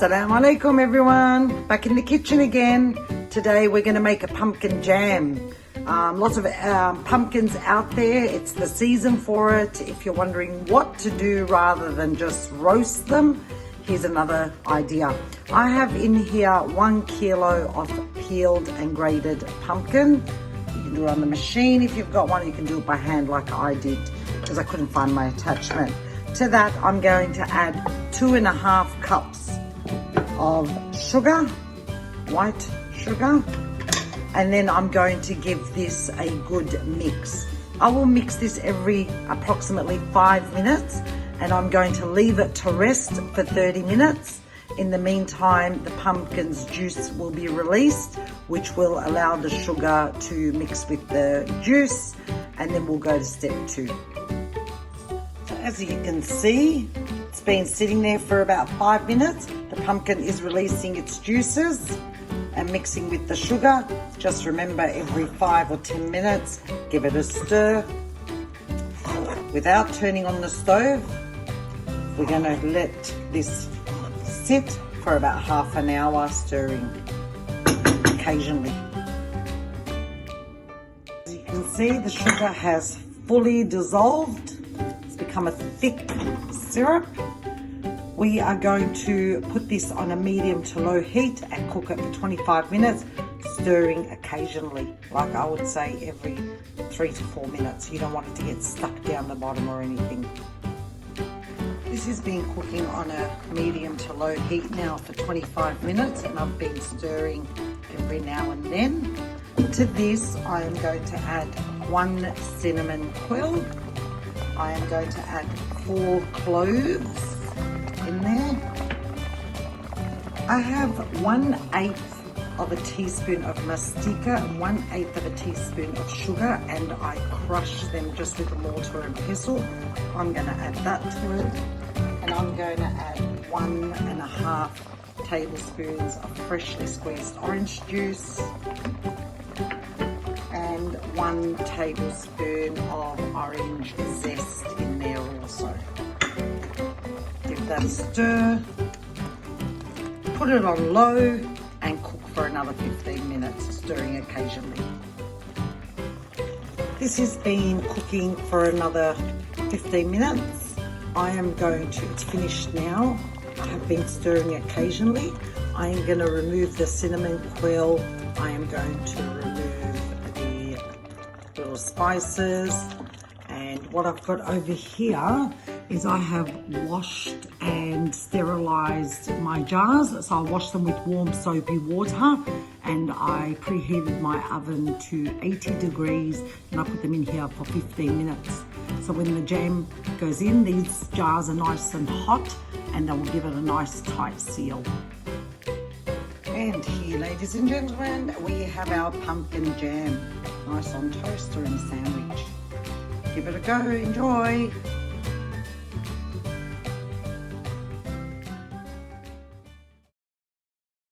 Assalamu alaikum everyone, back in the kitchen again. Today we're going to make a pumpkin jam. Lots of pumpkins out there, it's the season for it. If you're wondering what to do rather than just roast them, here's another idea. I have in here 1 kilo of peeled and grated pumpkin. You can do it on the machine if you've got one, you can do it by hand like I did because I couldn't find my attachment. To that I'm going to add 2.5 cups of sugar, white sugar, and then I'm going to give this a good mix. I will mix this every approximately 5 minutes and I'm going to leave it to rest for 30 minutes. In the meantime, the pumpkin's juice will be released, which will allow the sugar to mix with the juice, and then we'll go to step 2. So as you can see, it's been sitting there for about 5 minutes. The pumpkin is releasing its juices and mixing with the sugar. Just remember, every 5 or 10 minutes, give it a stir. Without turning on the stove, we're going to let this sit for about half an hour, stirring occasionally. As you can see, the sugar has fully dissolved. It's become a thick syrup. We are going to put this on a medium to low heat and cook it for 25 minutes, stirring occasionally, like I would say every 3 to 4 minutes. You don't want it to get stuck down the bottom or anything. This has been cooking on a medium to low heat now for 25 minutes and I've been stirring every now and then. To this I am going to add 1 cinnamon quill. I am going to add 4 cloves in there. I have 1/8 of a teaspoon of mastica and 1/8 of a teaspoon of sugar, and I crush them just with a mortar and pestle. I'm going to add that to it, and I'm going to add 1.5 tablespoons of freshly squeezed orange juice and 1 tablespoon of orange zest in there also. Give that a stir, put it on low and cook for another 15 minutes, stirring occasionally. This has been cooking for another 15 minutes. I am going to, it's finished now. I have been stirring occasionally. I am going to remove the cinnamon quill. I am going to remove the little spices. And what I've got over here is I have washed and sterilized my jars. So I washed them with warm soapy water and I preheated my oven to 80 degrees and I put them in here for 15 minutes. So when the jam goes in, these jars are nice and hot and they will give it a nice tight seal. And here, ladies and gentlemen, we have our pumpkin jam. Nice on toast or in a sandwich. Give it a go, enjoy.